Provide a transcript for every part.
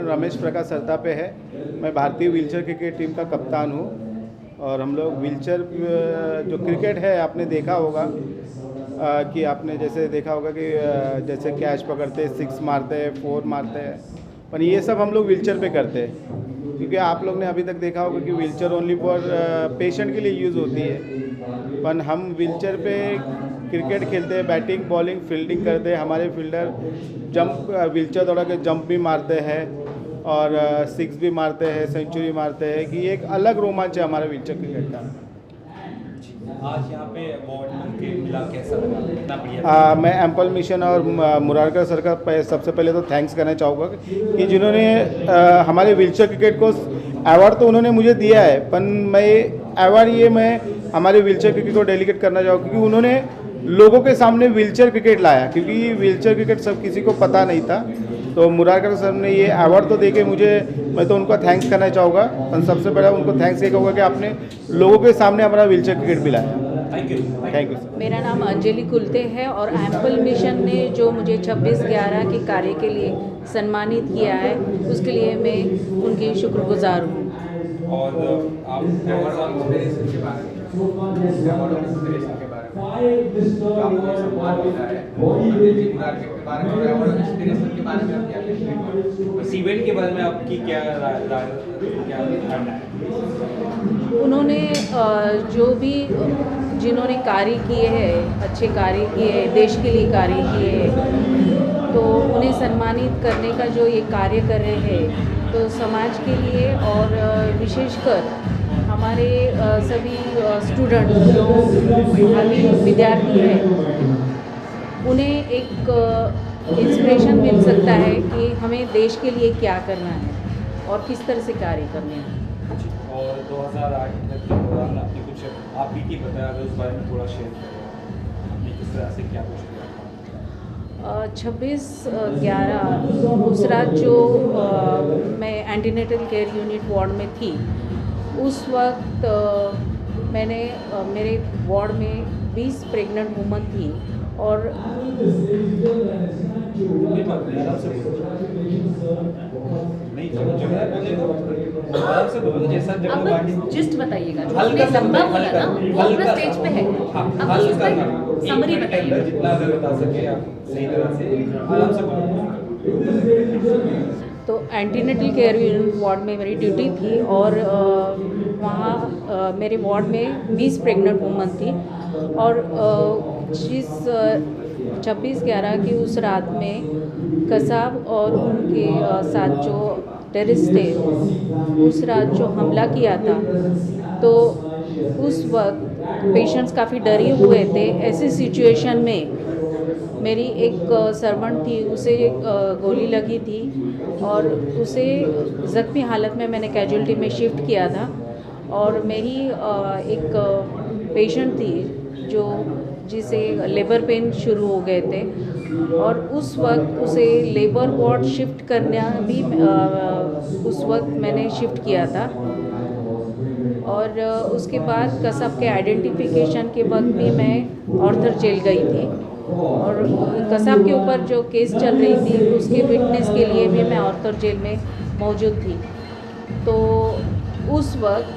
रमेश प्रकाश सरदा पे है। मैं भारतीय व्हीलचेयर क्रिकेट टीम का कप्तान हूँ और हम लोग व्हीलचेयर जो क्रिकेट है आपने देखा होगा कि आपने जैसे देखा होगा कि जैसे कैच पकड़ते हैं, 6 मारते हैं, 4 मारते हैं, पर ये सब हम लोग व्हीलचेयर पे करते हैं क्योंकि आप लोग ने अभी तक देखा होगा कि व्हीलचेयर ओनली फॉर पेशेंट के लिए यूज़ होती है, पर हम व्हीलचेयर पे क्रिकेट खेलते हैं, बैटिंग बॉलिंग फील्डिंग करते हैं। हमारे फील्डर जंप व्हीलचेयर दौड़ा के जंप भी मारते हैं और 6 भी मारते हैं, सेंचुरी मारते हैं कि एक अलग रोमांच है हमारे व्हीलचेयर क्रिकेट का। आज यहाँ पे अवार्ड के मिला, कैसा लगा? कितना बढ़िया। मैं एम्पल मिशन और मुरारकर सर का सबसे पहले तो थैंक्स करना चाहूँगा कि जिन्होंने हमारे व्हीलचेयर क्रिकेट को अवार्ड तो उन्होंने मुझे दिया है, पर मैं हमारे व्हीलचेयर क्रिकेट को डेलीकेट करना चाहूँगा क्योंकि उन्होंने लोगों के सामने व्हीलचेयर क्रिकेट लाया, क्योंकि व्हीलचेयर क्रिकेट सब किसी को पता नहीं था। तो मुरारकर सर ने ये अवार्ड तो देके मैं तो उनका थैंक्स करना चाहूँगा, पर सबसे पहले उनको थैंक्स ये कहूँगा कि आपने लोगों के सामने हमारा व्हीलचेयर क्रिकेट भी लाया। Thank you sir. मेरा नाम अंजलि कुलते है और एम्पल मिशन ने जो मुझे 26/11 के कार्य के लिए सम्मानित किया है उसके लिए मैं उनकी शुक्रगुजार हूँ। और आप इवेंट के बारे में आपकी क्या धारणा है? उन्होंने जो भी जिन्होंने कार्य किए हैं, अच्छे कार्य किए हैं, देश के लिए कार्य किए हैं, तो उन्हें सम्मानित करने का जो ये कार्य कर रहे हैं, तो समाज के लिए और विशेषकर हमारे सभी स्टूडेंट जो भावी विद्यार्थी हैं उन्हें एक इंस्पिरेशन मिल सकता है कि हमें देश के लिए क्या करना है और किस तरह से कार्य करने हैं। और 2008 के दौरान आपने कुछ आप भी बताया, अगर उस बारे में थोड़ा शेयर करें, आपने किस तरह से क्या कुछ किया? 26/11 उस रात जो मैं एंटीनेटल केयर यूनिट वार्ड में थी, उस वक्त मैंने मेरे वार्ड में 20 प्रेग्नेंट वुमन थी और जिस्ट बताइएगा, जो आपने लंबा बोला ना वो अपना स्टेज पे है, अब बस उसका समरी बताइए। जितना अगर बता सके आप सही तरह से आराम से बोलिए। तो एंटीनेटल केयर यूनिट वार्ड में मेरी ड्यूटी थी और वहाँ मेरे वार्ड में 20 प्रेग्नेंट वुमन थी और जिस 26/11 की उस रात में कसाब और उनके साथ जो टेररिस्ट थे, उस रात जो हमला किया था, तो उस वक्त पेशेंट्स काफ़ी डरे हुए थे। ऐसी सिचुएशन में मेरी एक सर्वेंट थी, उसे गोली लगी थी और उसे ज़ख्मी हालत में मैंने कैजुअल्टी में शिफ्ट किया था। और मेरी एक पेशेंट थी जिसे लेबर पेन शुरू हो गए थे और उस वक्त उसे लेबर वार्ड शिफ्ट करना भी उस वक्त मैंने शिफ्ट किया था। और उसके बाद कसब के आइडेंटिफिकेशन के वक्त भी मैं ऑर्थर जेल गई थी और कसब के ऊपर जो केस चल रही थी उसके विटनेस के लिए भी मैं ऑर्थर जेल में मौजूद थी। तो उस वक्त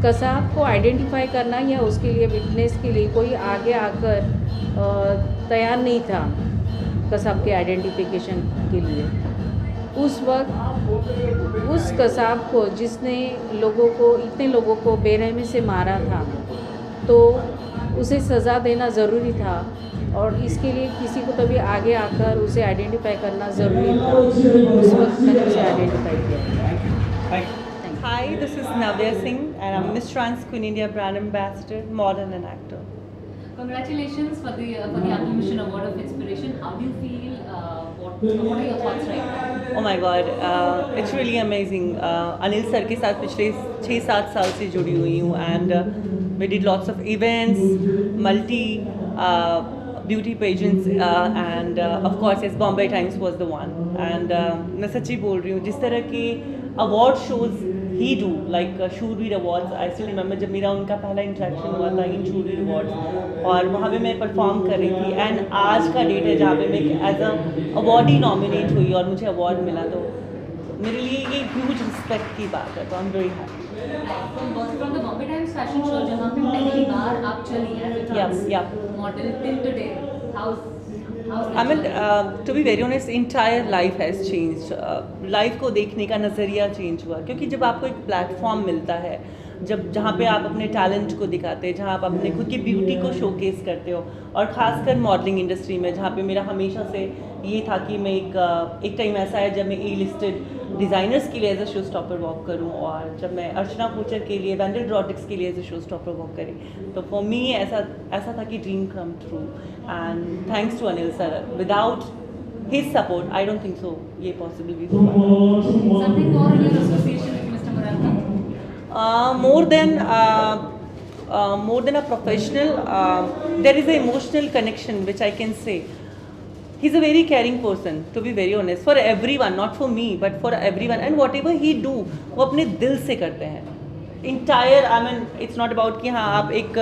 कसाब को आइडेंटिफाई करना या उसके लिए विटनेस के लिए कोई आगे आकर तैयार नहीं था कसाब के आइडेंटिफिकेशन के लिए। उस वक्त उस कसाब को जिसने इतने लोगों को बेरहमी से मारा था, तो उसे सज़ा देना ज़रूरी था और इसके लिए किसी को तभी आगे आकर उसे आइडेंटिफाई करना ज़रूरी था। उस वक्त मैंने उसे आइडेंटिफाई किया। Hi, this is Navya Singh and I'm Miss Trans Queen India Brand Ambassador, model and actor. Congratulations for the Apple Mission Award of Inspiration. How do you feel? What are your thoughts right now? Oh my God, it's really amazing. Anil sir के साथ पिछले 6-7 साल से जुड़ी हुई हूँ and we did lots of events, multi beauty pageants and of course yes, Bombay Times was the one. And मैं सच्ची बोल रही हूँ, जिस तरह के award shows he do like शूरवीर अवार्ड्स, आई स्टिल रिमेंबर जब मेरा उनका पहला इंटरेक्शन हुआ था इन शूरवीर अवार्ड्स और वहाँ पे मैं परफॉर्म कर रही थी एंड आज का डेट है जहाँ पे मैं एज अ अवार्डी नॉमिनेट हुई और मुझे अवार्ड मिला। तो मेरे लिए ये ह्यूज रिस्पेक्ट की बात है, तो I am very happy. From the Bombay Times fashion show जहाँ पे पहली बार आप चली हैं Yeah. Model till today, how's I mean, to be very honest, entire life has changed. Life को देखने का नज़रिया चेंज हुआ, क्योंकि जब आपको एक प्लेटफॉर्म मिलता है, जब जहाँ पे आप अपने टैलेंट को दिखाते हैं, जहाँ आप अपने खुद की ब्यूटी को शोकेस करते हो, और ख़ासकर मॉडलिंग इंडस्ट्री में जहाँ पे मेरा हमेशा से ये था कि मैं एक टाइम ऐसा है जब मैं ए लिस्टेड डिज़ाइनर्स के लिए as a show stopper walk करूँ, और जब मैं अर्चना कोचर के लिए, वैंडल ड्रॉटिक्स के लिए as a show stopper walk करी, तो फॉर मी ऐसा था कि dream come true. And thanks to Anil sir, without his support I don't think so ये पॉसिबल भी हो पाता। something more in your association with Mr. Murarka? More than a professional, there is an emotional connection which I can say. He's a very caring person, to be very honest, for everyone, not for me, but for everyone. And whatever he do, वो अपने दिल से करते हैं. Entire, I mean, it's not about कि हाँ आप एक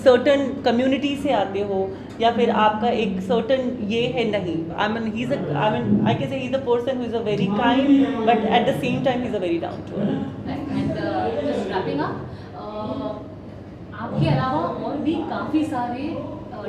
certain community से आते हो, या फिर आपका एक certain ये है, नहीं. I can say he's a person who is a very kind, but at the same time he's a very down to earth. And just wrapping up, आपके अलावा और भी काफी सारे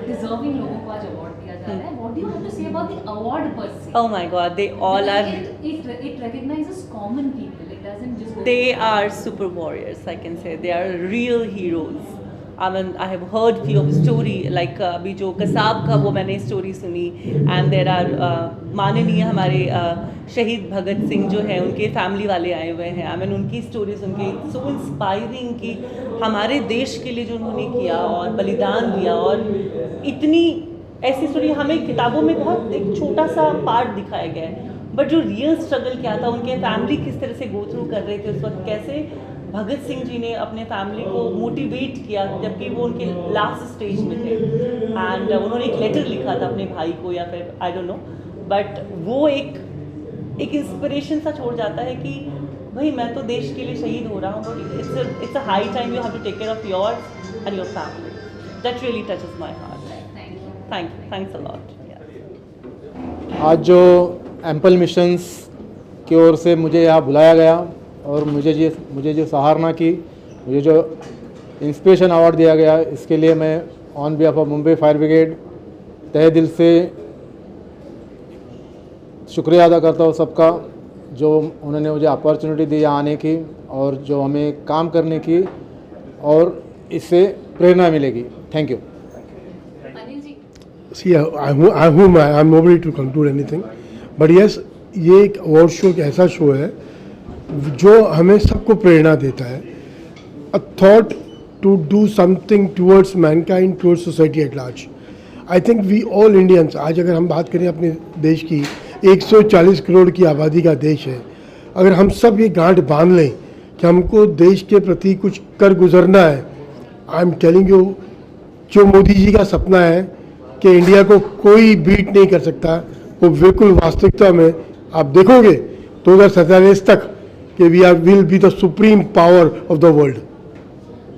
डिजर्विंग लोगों को आज अवार्ड दिया जा रहा है. What do you have to say about the award per se? Oh my God, they all are. It recognizes common people. It doesn't just go. They are super warriors, I can say. They are real heroes. I mean, I have heard few of story, like अभी जो कसाब का वो मैंने story सुनी, and there are माननीय हमारे शहीद भगत सिंह जो है, उनके फैमिली वाले आए हुए हैं. I mean, उनकी स्टोरी सुन के so inspiring कि हमारे देश के लिए जो उन्होंने किया और बलिदान दिया, और इतनी ऐसी स्टोरी हमें किताबों में बहुत एक छोटा सा पार्ट दिखाया गया है, बट जो रियल स्ट्रगल क्या था, उनके फैमिली किस तरह से गो थ्रू कर रहे थे उस वक्त, कैसे भगत सिंह जी ने अपने फैमिली को मोटिवेट किया जबकि वो उनके लास्ट स्टेज में थे, एंड उन्होंने एक लेटर लिखा था अपने भाई को, या फिर आई डोंट नो, बट वो एक इंस्पिरेशन सा छोड़ जाता है कि भाई मैं तो देश के लिए शहीद हो रहा हूँ. It's a high time you have to take care of yours and your family. That really touches my heart. Thanks a lot. आज जो एम्पल मिशंस की ओर से मुझे यहाँ बुलाया गया, और मुझे जो सराहना की, मुझे जो इंस्पिरेशन अवार्ड दिया गया, इसके लिए मैं on behalf of Mumbai fire brigade तहे दिल से शुक्रिया अदा करता हूँ सबका, जो उन्होंने मुझे अपॉर्चुनिटी दी आने की, और जो हमें काम करने की, और इससे प्रेरणा मिलेगी. Thank you. Anil ji, See, I'm nobody to conclude anything, but yes, ये एक अवार्ड शो एक ऐसा शो है जो हमें सबको प्रेरणा देता है. A thought to do something towards mankind, towards society at large. I think we all Indians, आज अगर हम बात करें अपने देश की, 140 करोड़ की आबादी का देश है, अगर हम सब ये गांठ बांध लें कि हमको देश के प्रति कुछ कर गुजरना है, आई एम टेलिंग यू, जो मोदी जी का सपना है कि इंडिया को कोई बीट नहीं कर सकता, वो बिल्कुल वास्तविकता में आप देखोगे 2047 तक कि will be the supreme power of the world.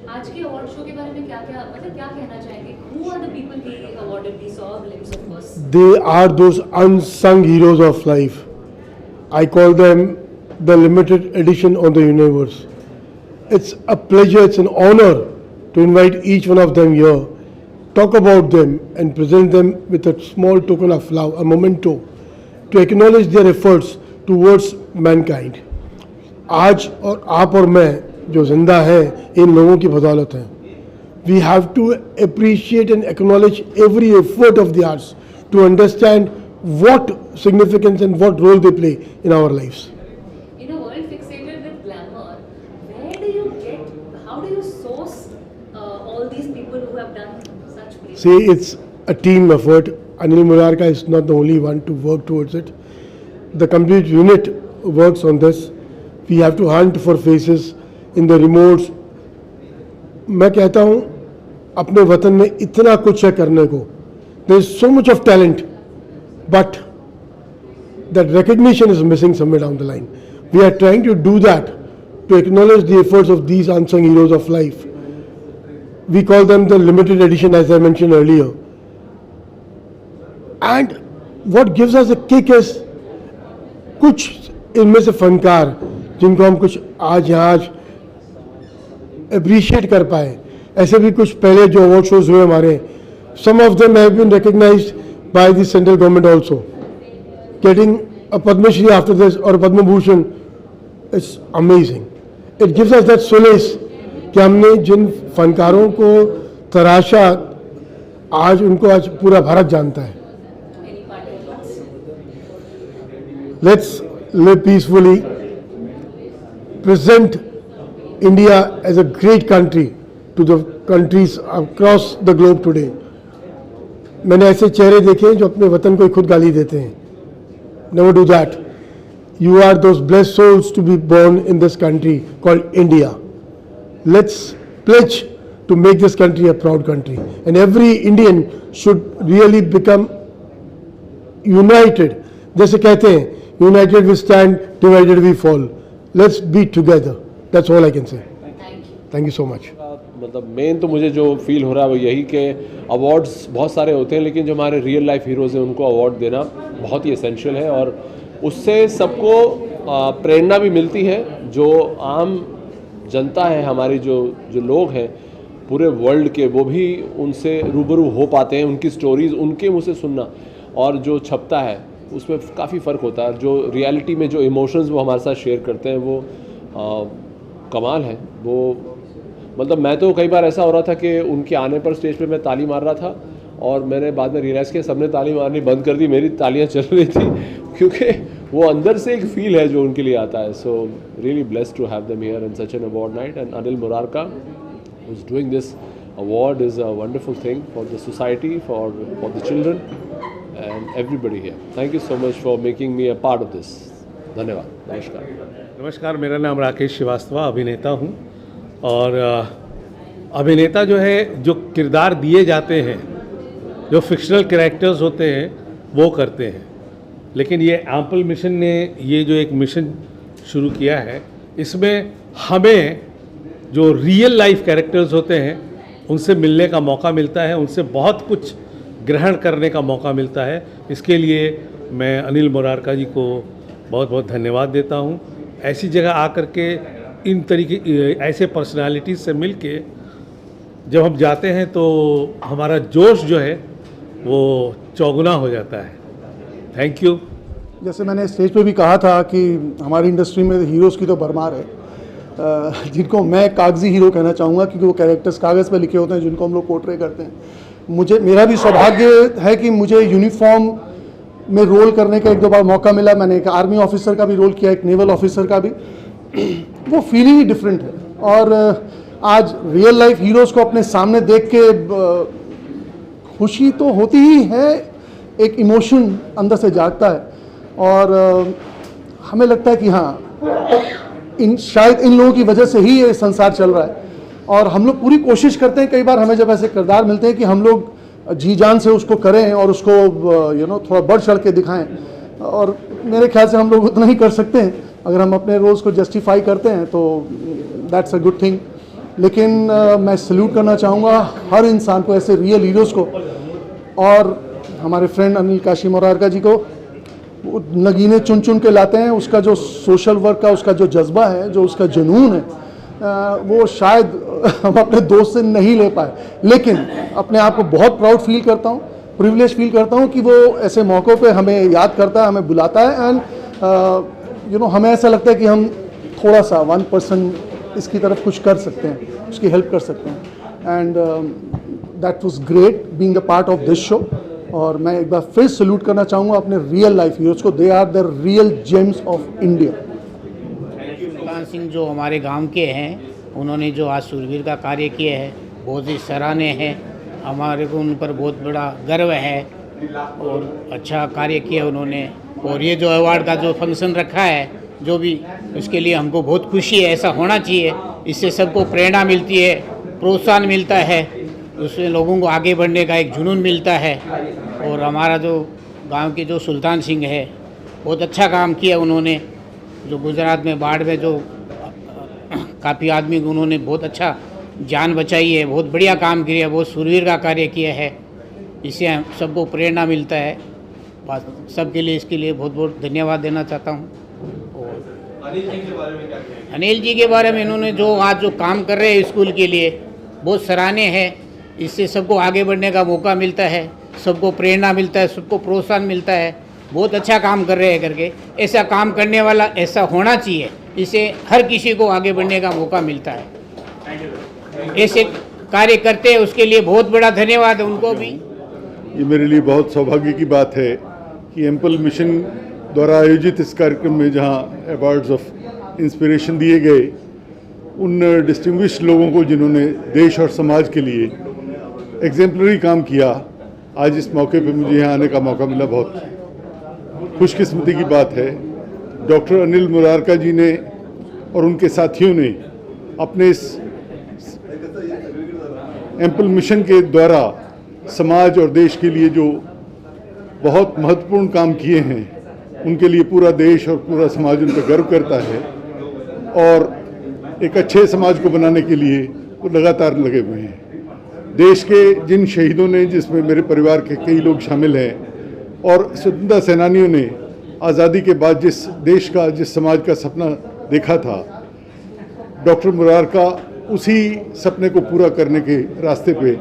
आज के अवार्ड शो के बारे में क्या कहना चाहेंगे? Who are the people he awarded? We saw a glimpse of course. They are those unsung heroes of life. I call them the limited edition of the universe. It's a pleasure, it's an honor to invite each one of them here, talk about them and present them with a small token of love, a memento, to acknowledge their efforts towards mankind. आज और आप और मैं जो जिंदा हैं, इन लोगों की बदौलत हैं. We have to appreciate and acknowledge every effort of the arts to understand what significance and what role they play in our lives. In a world fixated with glamour, how do you source all these people who have done such great? See, it's a team effort. Anil Murarka is not the only one to work towards it. The complete unit works on this. We have to hunt for faces in the remotes. मैं कहता हूँ अपने वतन में इतना कुछ है करने को. There is so much of talent, but that recognition is missing somewhere down the line. We are trying to do that, to acknowledge the efforts of these unsung heroes of life. We call them the limited edition, as I mentioned earlier. And what gives us a kick is कुछ इनमें से फनकार जिनको हम कुछ आज यहाँ appreciate कर पाए, ऐसे भी कुछ पहले जो अवार्ड शोज हुए हमारे, सम of them have been recognised by the central government also, getting a Padmashri after this और Padma Bhushan, it's amazing. It gives us that solace कि हमने जिन फनकारों को तराशा, आज उनको आज पूरा भारत जानता है. Let's live peacefully, present India as a great country to the countries across the globe today. मैंने ऐसे चेहरे देखे जो अपने वतन को खुद गाली देते हैं. Never do that. You are those blessed souls to be born in this country called India. Let's pledge to make this country a proud country, and every Indian should really become united. जैसे कहते हैं, united we stand, divided we fall. Let's be together. That's all I can say. Thank you so much. मतलब main तो मुझे जो feel हो रहा है वो यही कि अवार्ड्स बहुत सारे होते हैं, लेकिन जो हमारे रियल लाइफ हीरोज़ हैं उनको अवार्ड देना बहुत ही एसेंशियल है, और उससे सबको प्रेरणा भी मिलती है. जो आम जनता है हमारी, जो लोग हैं पूरे वर्ल्ड के, वो भी उनसे रूबरू हो पाते हैं. उनकी स्टोरीज़ उनके मुँह से सुनना और जो छपता है उसमें काफ़ी फ़र्क होता है. जो रियलिटी में जो इमोशंस वो हमारे साथ शेयर करते हैं वो कमाल है. वो मतलब मैं तो कई बार ऐसा हो रहा था कि उनके आने पर स्टेज पे मैं ताली मार रहा था, और मैंने बाद में रियलाइज़ किया सबने ताली मारनी बंद कर दी, मेरी तालियां चल रही थी, क्योंकि वो अंदर से एक फील है जो उनके लिए आता है. So really blessed to have them here in such an award night. And Anil Murarka who is doing this award is a wonderful thing for the society, for the children and everybody here. Thank you so much for making me a part of this. धन्यवाद. नमस्कार. नमस्कार, मेरा नाम राकेश श्रीवास्तव, अभिनेता हूँ. और अभिनेता जो है, जो किरदार दिए जाते हैं, जो फिक्शनल कैरेक्टर्स होते हैं वो करते हैं. लेकिन ये एम्पल मिशन ने ये जो एक मिशन शुरू किया है, इसमें हमें जो रियल लाइफ कैरेक्टर्स होते हैं उनसे मिलने का मौका मिलता है, उनसे बहुत कुछ ग्रहण करने का मौका मिलता है. इसके लिए मैं अनिल मुरारका जी को बहुत बहुत धन्यवाद देता हूँ. ऐसी जगह आकर के इन तरीके ऐसे पर्सनालिटीज़ से मिल के जब हम जाते हैं तो हमारा जोश जो है वो चौगुना हो जाता है. Thank you. जैसे मैंने स्टेज पे भी कहा था कि हमारी इंडस्ट्री में हीरोज़ की तो भरमार है, जिनको मैं कागजी हीरो कहना चाहूँगा, क्योंकि वो कैरेक्टर्स कागज़ पे लिखे होते हैं जिनको हम लोग पोर्ट्रे करते हैं. मेरा भी सौभाग्य है कि मुझे यूनिफॉर्म में रोल करने का एक दो बार मौका मिला. मैंने एक आर्मी ऑफिसर का भी रोल किया, एक नेवल ऑफिसर का भी. वो फीलिंग ही डिफरेंट है. और आज रियल लाइफ हीरोज़ को अपने सामने देख के खुशी तो होती ही है, एक इमोशन अंदर से जागता है. और हमें लगता है कि हाँ, शायद इन लोगों की वजह से ही ये संसार चल रहा है. और हम लोग पूरी कोशिश करते हैं, कई बार हमें जब ऐसे किरदार मिलते हैं कि हम लोग जी जान से उसको करें और उसको थोड़ा बढ़ चढ़ के दिखाएं. और मेरे ख्याल से हम लोग उतना ही कर सकते हैं. अगर हम अपने रोल्स को जस्टिफाई करते हैं तो दैट्स अ गुड थिंग. लेकिन मैं सल्यूट करना चाहूँगा हर इंसान को, ऐसे रियल हीरोज़ को. और हमारे फ्रेंड अनिल काशी मुरारका जी को, वो नगीने चुन चुन के लाते हैं. उसका जो सोशल वर्क का उसका जो जज्बा है, जो उसका जुनून है, वो शायद हम अपने दोस्त से नहीं ले पाए. लेकिन अपने आप को बहुत प्राउड फील करता हूँ, प्रिविलेज फील करता हूँ कि वो ऐसे मौक़ों पे हमें याद करता है, हमें बुलाता है. एंड हमें ऐसा लगता है कि हम थोड़ा सा 1% इसकी तरफ कुछ कर सकते हैं, उसकी हेल्प कर सकते हैं. And that was great being the part of this show. और मैं एक बार फिर सल्यूट करना चाहूँगा अपने रियल लाइफ हीरोज़ को. They are the real gems of India. Sultan Singh जो हमारे गांव के हैं, उन्होंने जो आज सूरवीर का कार्य किया है बहुत ही सराहनीय है. हमारे को उन पर बहुत बड़ा गर्व है और अच्छा कार्य किया उन्होंने. और ये जो अवार्ड का जो फंक्शन रखा है, जो भी, उसके लिए हमको बहुत खुशी है. ऐसा होना चाहिए, इससे सबको प्रेरणा मिलती है, प्रोत्साहन मिलता है, उससे लोगों को आगे बढ़ने का एक जुनून मिलता है. और हमारा जो गांव के जो सुल्तान सिंह है, बहुत अच्छा काम किया उन्होंने. जो गुजरात में बाढ़ में जो काफ़ी आदमी को उन्होंने बहुत अच्छा जान बचाई है, बहुत बढ़िया काम किया, बहुत सूरवीर का कार्य किया है. इससे सबको प्रेरणा मिलता है. बस सबके लिए इसके लिए बहुत बहुत धन्यवाद देना चाहता हूँ. और अनिल जी के बारे में इन्होंने जो आज जो काम कर रहे हैं स्कूल के लिए बहुत सराहनीय है। इससे सबको आगे बढ़ने का मौका मिलता है, सबको प्रेरणा मिलता है, सबको प्रोत्साहन मिलता है। बहुत अच्छा काम कर रहे हैं करके, ऐसा काम करने वाला ऐसा होना चाहिए, इससे हर किसी को आगे बढ़ने का मौका मिलता है। ऐसे कार्य करते हैं उसके लिए बहुत बड़ा धन्यवाद है उनको भी। ये मेरे लिए बहुत सौभाग्य की बात है कि एम्पल मिशन द्वारा आयोजित इस कार्यक्रम में जहां अवार्ड्स ऑफ इंस्पिरेशन दिए गए उन डिस्टिंग्विश्ड लोगों को जिन्होंने देश और समाज के लिए एग्जेम्पलरी काम किया, आज इस मौके पे मुझे यहाँ आने का मौका मिला। बहुत खुशकिस्मती की बात है। डॉक्टर अनिल मुरारका जी ने और उनके साथियों ने अपने इस एम्पल मिशन के द्वारा समाज और देश के लिए जो बहुत महत्वपूर्ण काम किए हैं, उनके लिए पूरा देश और पूरा समाज उन पर गर्व करता है और एक अच्छे समाज को बनाने के लिए वो लगातार लगे हुए हैं। देश के जिन शहीदों ने, जिसमें मेरे परिवार के कई लोग शामिल हैं, और स्वतंत्रता सेनानियों ने आज़ादी के बाद जिस देश का, जिस समाज का सपना देखा था, डॉक्टर मुरारका उसी सपने को पूरा करने के रास्ते पे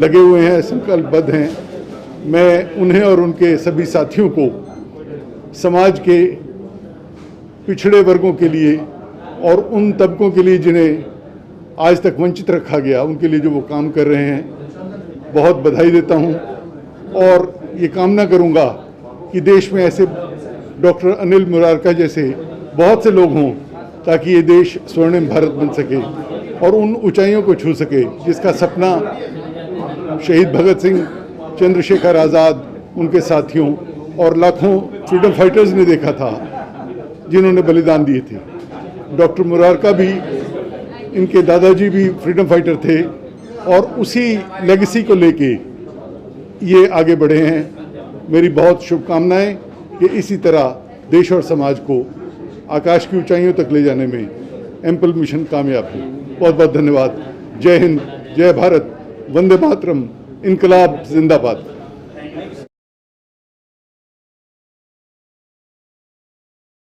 लगे हुए हैं, संकल्पबद्ध हैं। मैं उन्हें और उनके सभी साथियों को समाज के पिछड़े वर्गों के लिए और उन तबकों के लिए जिन्हें आज तक वंचित रखा गया, उनके लिए जो वो काम कर रहे हैं, बहुत बधाई देता हूं और ये कामना करूंगा कि देश में ऐसे डॉक्टर अनिल मुरारका जैसे बहुत से लोग हों ताकि ये देश स्वर्णिम भारत बन सके और उन ऊंचाइयों को छू सके जिसका सपना शहीद भगत सिंह, चंद्रशेखर आज़ाद, उनके साथियों और लाखों फ्रीडम फाइटर्स ने देखा था, जिन्होंने बलिदान दिए थे। डॉक्टर मुरारका भी, इनके दादाजी भी फ्रीडम फाइटर थे और उसी लेगेसी को लेके ये आगे बढ़े हैं। मेरी बहुत शुभकामनाएं कि इसी तरह देश और समाज को आकाश की ऊंचाइयों तक ले जाने में एम्पल मिशन कामयाब हो। बहुत बहुत धन्यवाद। जय हिंद, जय भारत, वंदे मातरम, इनकलाब जिंदाबाद।